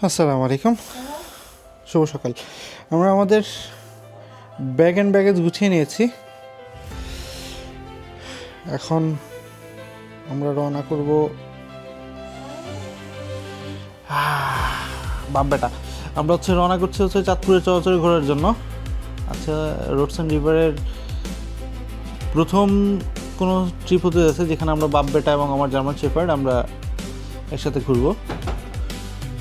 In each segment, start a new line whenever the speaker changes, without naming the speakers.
আসসালামু আলাইকুম, শুভ সকাল। আমরা আমাদের ব্যাগ অ্যান্ড ব্যাগেজ গুছিয়ে নিয়েছি। এখন আমরা রওনা করব বাম্বেটা। আমরা রওনা করছি চাঁদপুরের চরাচরে ঘোরার জন্য। আচ্ছা, রোডস অ্যান্ড রিভারের প্রথম কোনো ট্রিপ হতে যাচ্ছে যেখানে আমরা বাম্বেটা এবং আমার জার্মান শেফার্ড আমরা একসাথে ঘুরবো।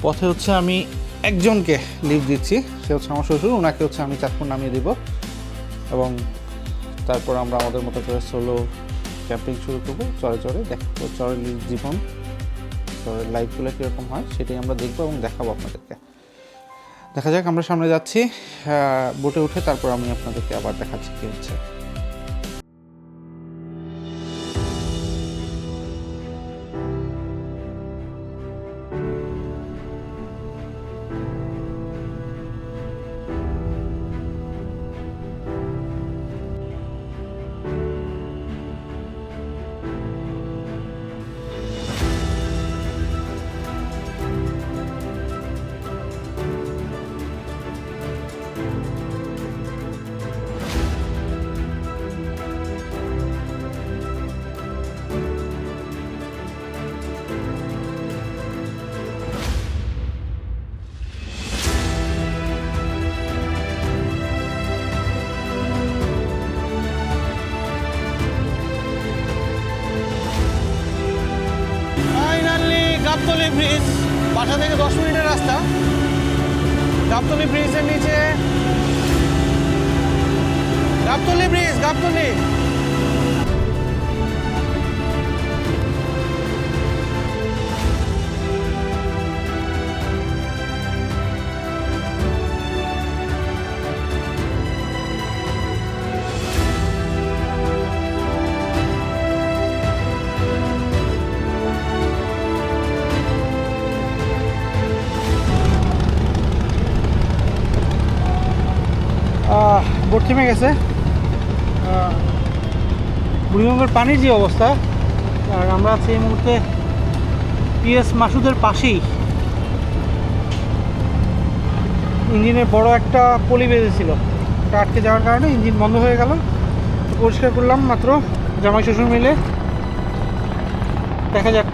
পথে আমি একজনকে লিভ দিচ্ছি, সে আমার শ্বশুর। ওনাকে আমি চাঁদপুর নামিয়ে দিব এবং তারপর আমরা আমাদের মতো করে সোলো ক্যাম্পিং শুরু করবো। চরে চরে দেখবো চরের জীবন, চরের লাইফগুলো কীরকম হয় সেটাই আমরা দেখবো এবং দেখাবো আপনাদেরকে। দেখা যাক, আমরা সামনে যাচ্ছি। বোটে উঠে তারপর আমি আপনাদেরকে আবার দেখাচ্ছি কী হচ্ছে। গাবতলী ব্রিজ, বাসা থেকে 10 মিনিটের রাস্তা। গাবতলী ব্রিজের নিচে গাবতলী ব্রিজ, গাবতলী। বোট থেমে গেছে। বুড়িগঙ্গার পানির যে অবস্থা, আর আমরা আছি এই মুহূর্তে পিএস মাসুদের পাশেই। ইঞ্জিনের বড় একটা পলি বেঁধেছিল, এটা আটকে যাওয়ার কারণে ইঞ্জিন বন্ধ হয়ে গেল। পরিষ্কার করলাম মাত্র জামাই শ্বশুর মিলে। দেখা যাক,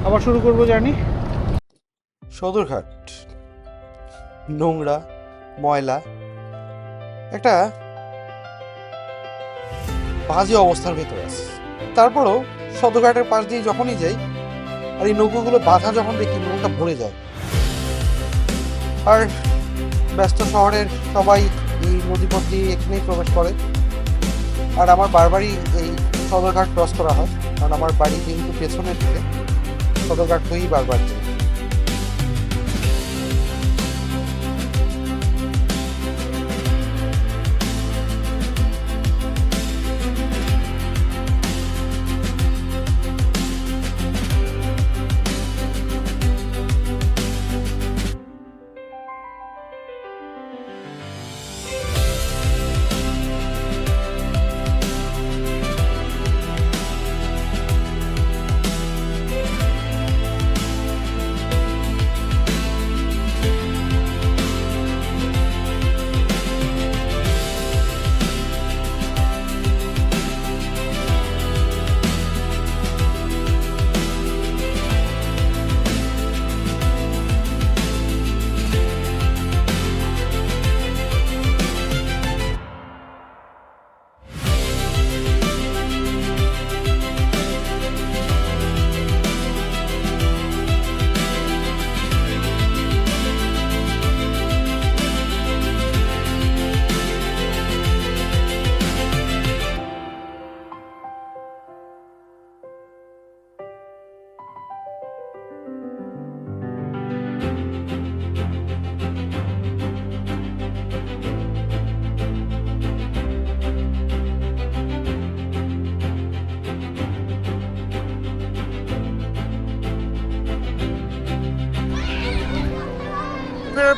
আবার শুরু করবো জার্নি। সদরঘাট নোংরা, ময়লা, একটা বাজে অবস্থার ভেতরে আছে। তারপরও সদরঘাটের পাশ দিয়ে যখনই যাই আর এই নৌকোগুলো বাধা যখন দেখি, মনটা ভরে যায়। আর ব্যস্ত শহরের সবাই এই নদীপথ দিয়ে এখানেই প্রবেশ করে, আর আমার বারবারই এই সদরঘাট ক্রস করা হয়, কারণ আমার বাড়ি যেহেতু পেছনের দিকে, সদরঘাট হয়েই বারবার যাই।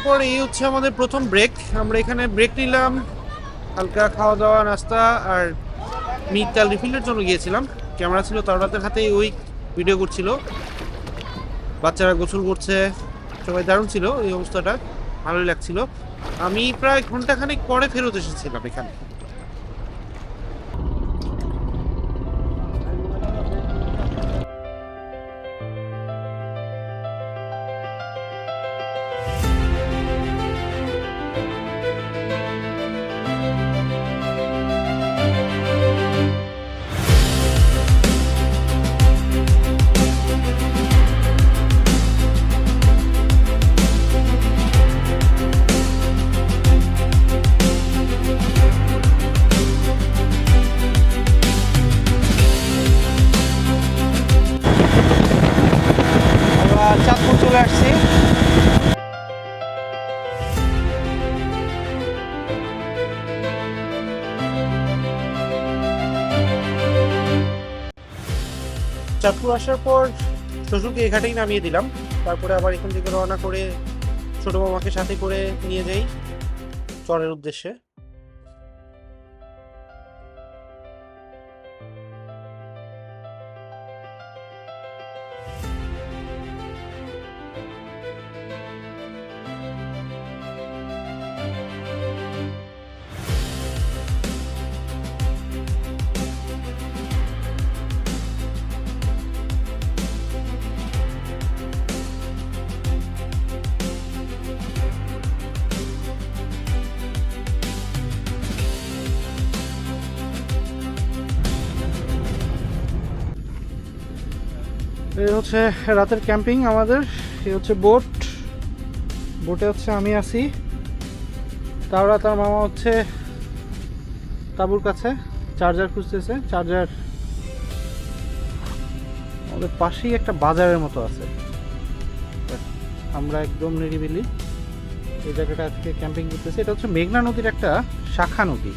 পর এই আমাদের প্রথম ব্রেক। আমরা এখানে ব্রেক নিলাম, হালকা খাওয়া দাওয়া, নাস্তা আর মিট তেল রিফিলের জন্য গিয়েছিলাম। ক্যামেরা ছিল তাওরাতের হাতে, ওই
ভিডিও করছিল, বাচ্চারা গোসল করছে, সবাই দারুণ ছিল এই অবস্থাটা, ভালোই লাগছিল। আমি প্রায় ঘন্টাখানেক পরে ফেরত এসেছিলাম এখানে। আমরা চাঁদপুর চলে আসছি। চাঁদপুর আসার পর শ্বশুরকে এই ঘাটেই নামিয়ে দিলাম, তারপরে আবার এখান থেকে রওনা করে ছোট মামাকে সাথে করে নিয়ে যাই চরের উদ্দেশ্যে। এই হচ্ছে রাতের ক্যাম্পিং আমাদের। এই হচ্ছে বোটে হচ্ছে আমি আছি, তাওরা তার মামা হচ্ছে তাঁবুর কাছে চার্জার খুঁজতেছে। চার্জার আমাদের পাশেই একটা বাজারের মতো আছে, আমরা একদম নিরিবিলি এই জায়গাটা আজকে ক্যাম্পিং করতেছি। এটা হচ্ছে মেঘনা নদীর একটা শাখা নদী।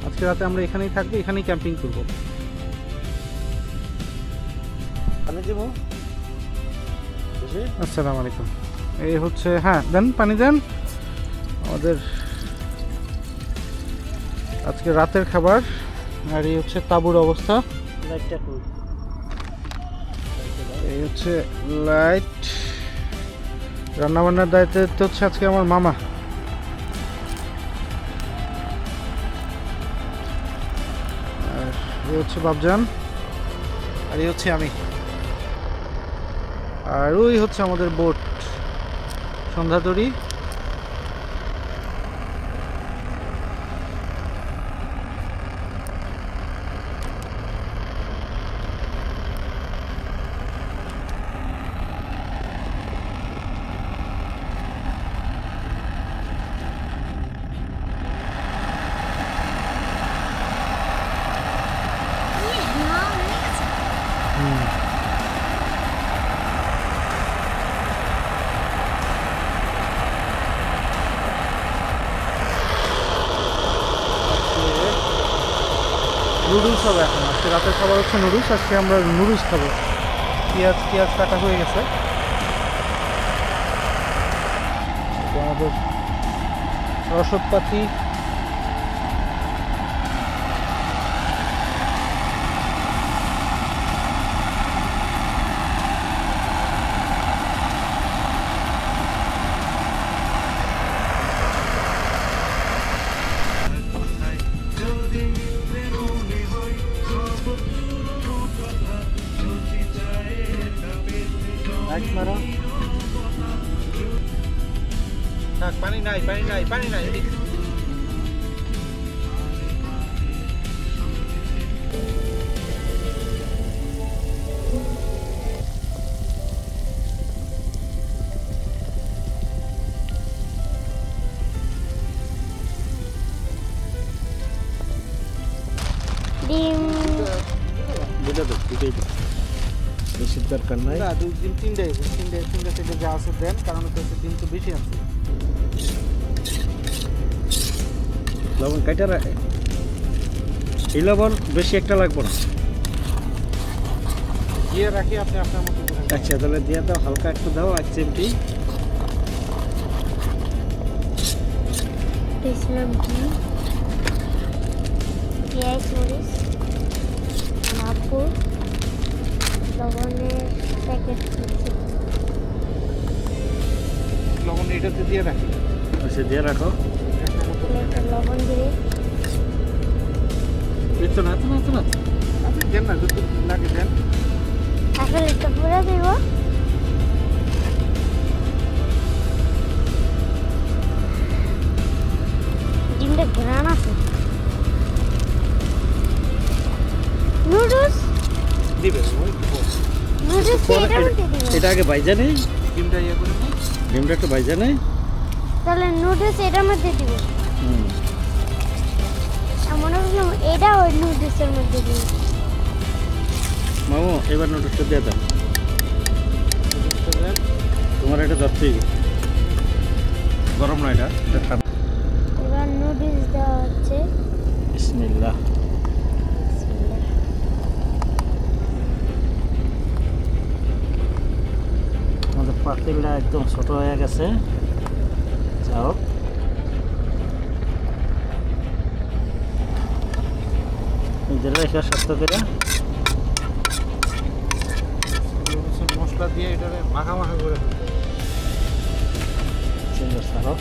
আজকে রাতে আমরা এখানেই থাকবো, এখানেই ক্যাম্পিং করবো। আসসালামু আলাইকুম। এই হচ্ছে, হ্যাঁ দেন, পানি দেন। আমাদের আজকে রাতের খাবার, আর এই হচ্ছে তাঁবুর অবস্থা। এই হচ্ছে লাইট। রান্নাবান্নার দায়িত্ব হচ্ছে আজকে আমার মামা। আর এই হচ্ছে বাবজান, আর এই হচ্ছে আমি। আর ওই হচ্ছে আমাদের বোট সন্ধ্যাতরী। নুডলস হবে এখন, আজকে রাতের খাবার হচ্ছে নুডলস। আজকে আমরা নুডলস খাবো। পেঁয়াজ কাটা হয়ে গেছে। আমাদের রসদপাতি, পানি নাই। বেশি দরকার নাই, তিনটে থেকে যা আছে দেন, কারণ ডিম তো বেশি আছে। লবণ কাটা এই লবণ বেশি একটা লাগবে না, দিয়ে রাখি আপনি আপনার মতো। আচ্ছা তাহলে দিয়ে দাও, হালকা একটু দাও, 1 চিমটি। পেঁয়াজ, মরিচ, নারকেল,
লবণের প্যাকেট কিনছি।
লবণ এটাতে দিয়ে রাখি।
আচ্ছা দিয়ে রাখো।
প্লেটে লবণ দিয়ে
এতো না
আপনি দেন না, যদি লাগে দেন।
আসলে এটা পুরো দিব। ডিমটা ঘ্রাণ আছে। নুডলস
দিবে ওই
নুডলস এটার মধ্যে দিব।
এটা আগে ভাইজা নেই,
ডিমটা ইয়ে করে নাও।
ডিমটা একটু ভাইজা নেই।
তাহলে নুডলস এটার মধ্যে দিব। মনে করলাম এটা ওই নুডলসের মধ্যে দিব।
মামু এবার নোটিসটা দিয়ে দাও। তোমার এটা ধরতেই গরম না, এটা ঠান্ডা।
এবার নুডলস দেওয়া হচ্ছে।
বিসমিল্লাহ। আমাদের পাতিলটা একদম ছোট হয়ে গেছে। যাও নিজেরা রেখে শক্ত করে
মশলা দিয়ে এটারে মাখা করে
সুন্দর ছাড়ো।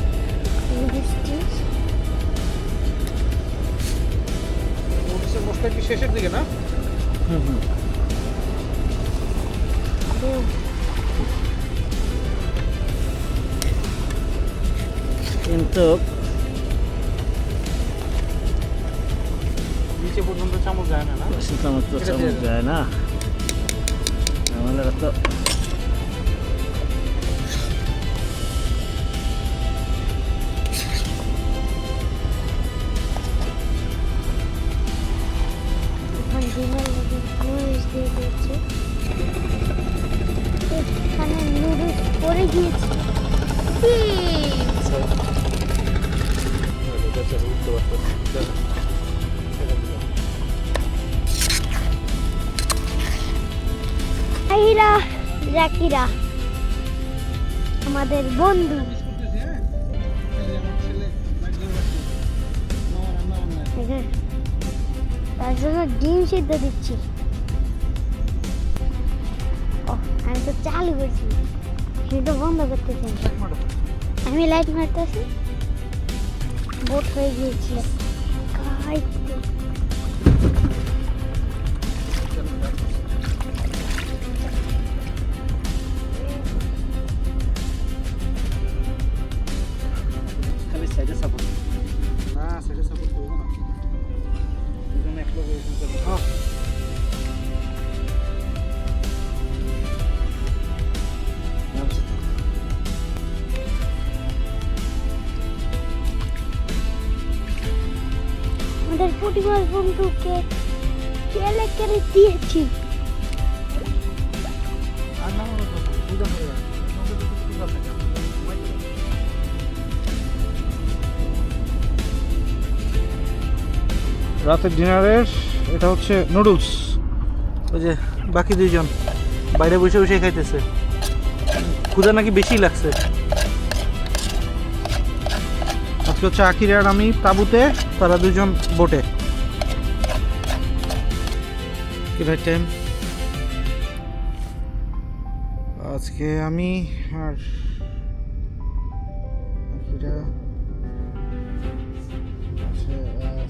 মরিচের মশলা কি শেষের দিকে না?
কিন্তু
নিচে পর্যন্ত চামচ যায় না, না?
চামচ তো চামচ যায় না, আমাদের তো
এখন ডিমের মধ্যে নুডলস দিয়ে দিয়েছে। এখানে নুডলস পড়ে গিয়েছে। আইরা জাকিরা আমাদের বন্ধু। তার জন্য ডিম সিদ্ধ দিচ্ছি। ও আমি তো চালু করছি, সেটা বন্ধ করতেছি না। আমি লাইট মারতেছি, বোট হয়ে গিয়েছিল।
খালি সাইডে সাপোর্ট
না, সেটা সাপোর্ট করবো না। দুজনে এক লগে এখানে চলে। হ্যাঁ।
আমাদের প্রতিবার বন্ধুকে কেলে কেলে দিয়েছি।
আর না মনে করো, দুজন হয়ে যাবে। রাতের ডিনারের এটা হচ্ছে নুডলস। ওই যে বাকি দুইজন বাইরে বসে বসে খাইতেছে, ক্ষুধা নাকি বেশি লাগছে। আজকে হচ্ছে আখির আর আমি তাঁবুতে, তারা দুজন বোটে। কি ভাই টাইম আজকে আমি আর আখিরা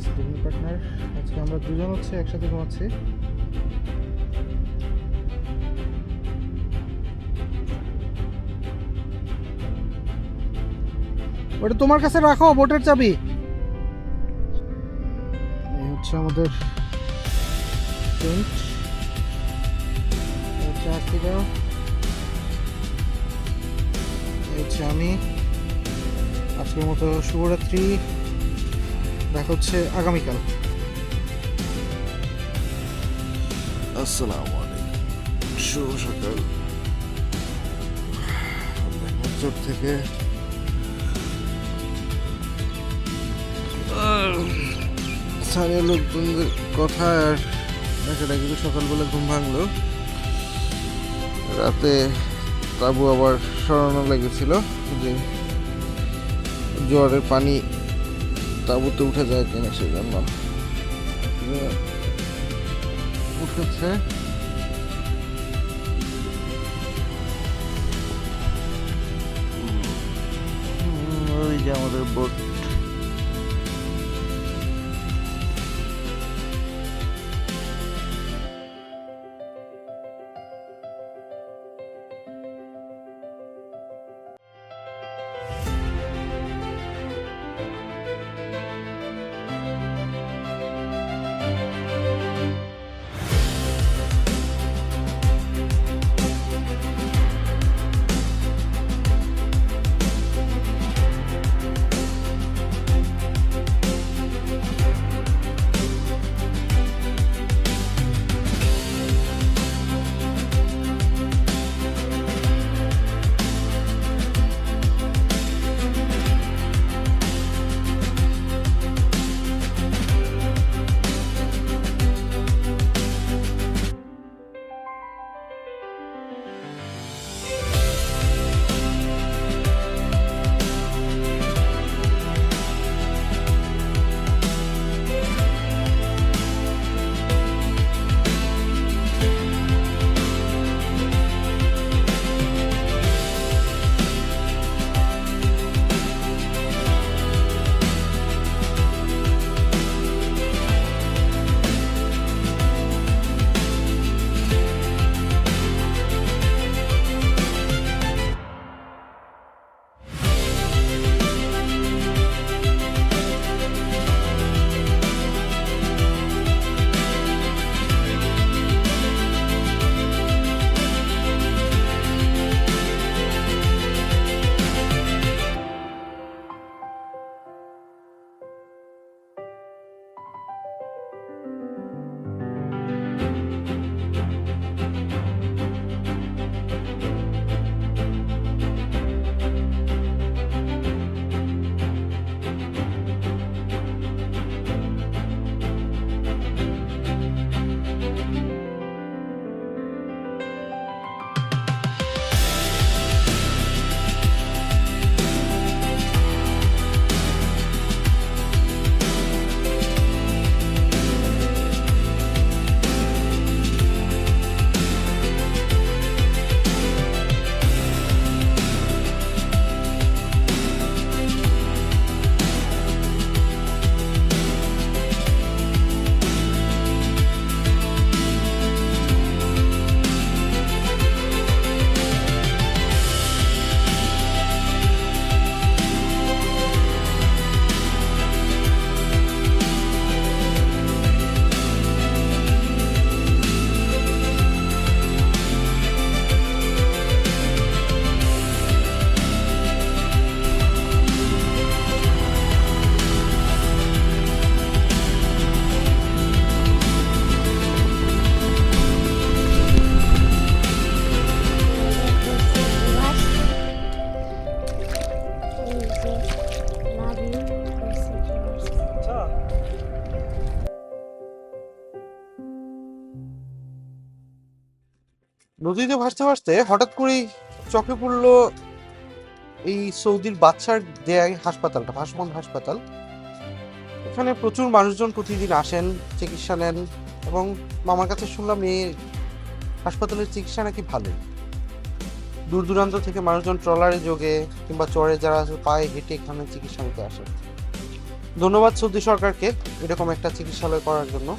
স্লিপিং পার্টনার, আজকে আমরা দুজন হচ্ছে একসাথে ঘুমাচ্ছি। ওটা তোমার কাছে রাখো, বোটের চাবি। এই হচ্ছে আমাদের টেন্ট, হচ্ছে আখিরা, এই হচ্ছে আমি। আজকের মতো শুভরাত্রি, দেখা হচ্ছে আগামীকাল। আসসালামু আলাইকুম, শুভ সকাল। চোট থেকে স্থানীয় লোকজনদের কথা আর ডাকাডাকি সকালবেলা ঘুম ভাঙলো। রাতে তাবু আবার সরানো লেগেছিল, যে জোয়ারের পানি তাঁবুতে উঠে যায় কিনা সেই জন্য উঠেছে।
এই যে আমাদের বোট।
নদীতে ভাসতে ভাসতে হঠাৎ করেই চোখে পড়লো এই সৌদির বাদশার দেয়া হাসপাতালটা, ভাসমান হাসপাতাল। এখানে প্রচুর মানুষজন প্রতিদিন আসেন, চিকিৎসা নেন, এবং মামার কাছে শুনলাম এই হাসপাতালের চিকিৎসা নাকি ভালো। দূর দূরান্ত থেকে মানুষজন ট্রলারে যোগে কিংবা চড়ে যারা পায়ে হেঁটে এখানে চিকিৎসা নিতে আসে। ধন্যবাদ সৌদি সরকারকে এরকম একটা চিকিৎসালয় করার জন্য।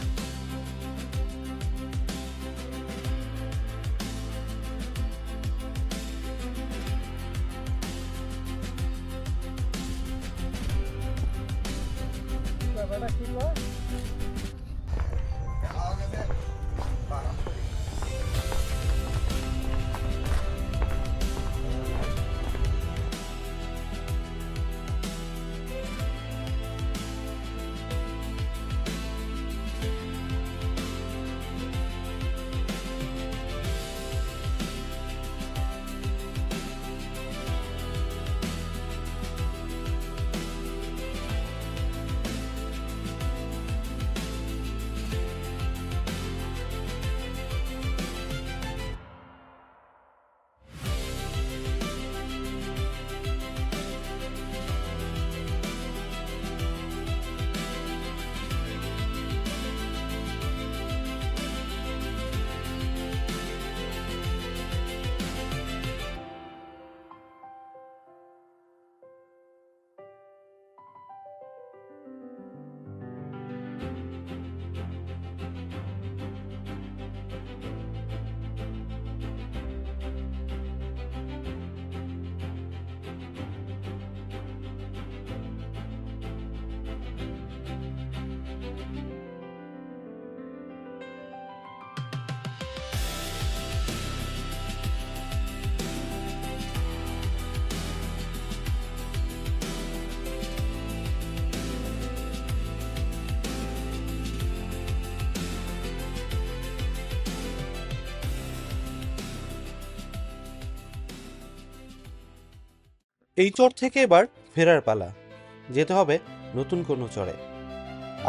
এই চর থেকে এবার ফেরার পালা, যেতে হবে নতুন কোনো চরে।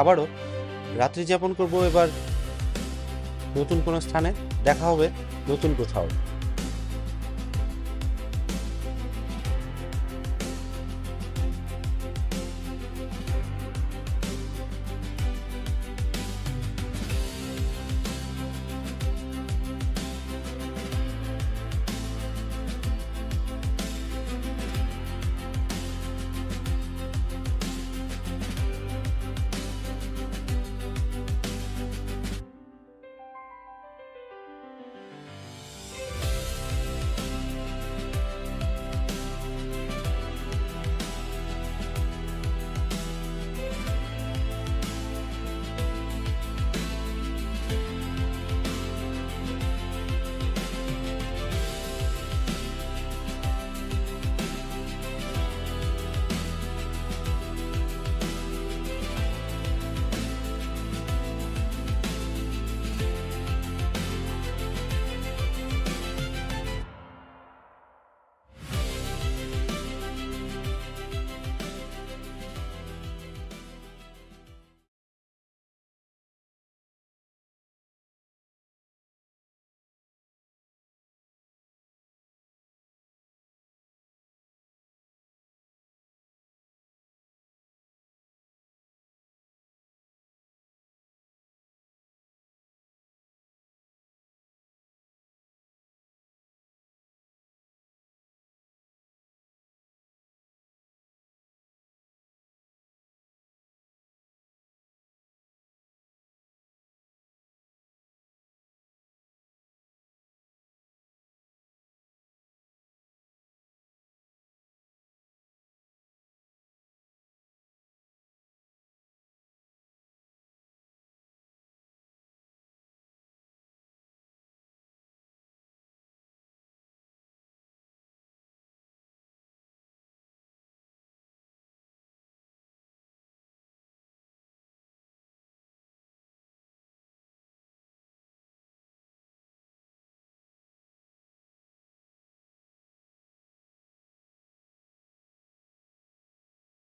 আবারও রাত্রি যাপন করব এবার নতুন কোনো স্থানে, দেখা হবে নতুন কোথাও।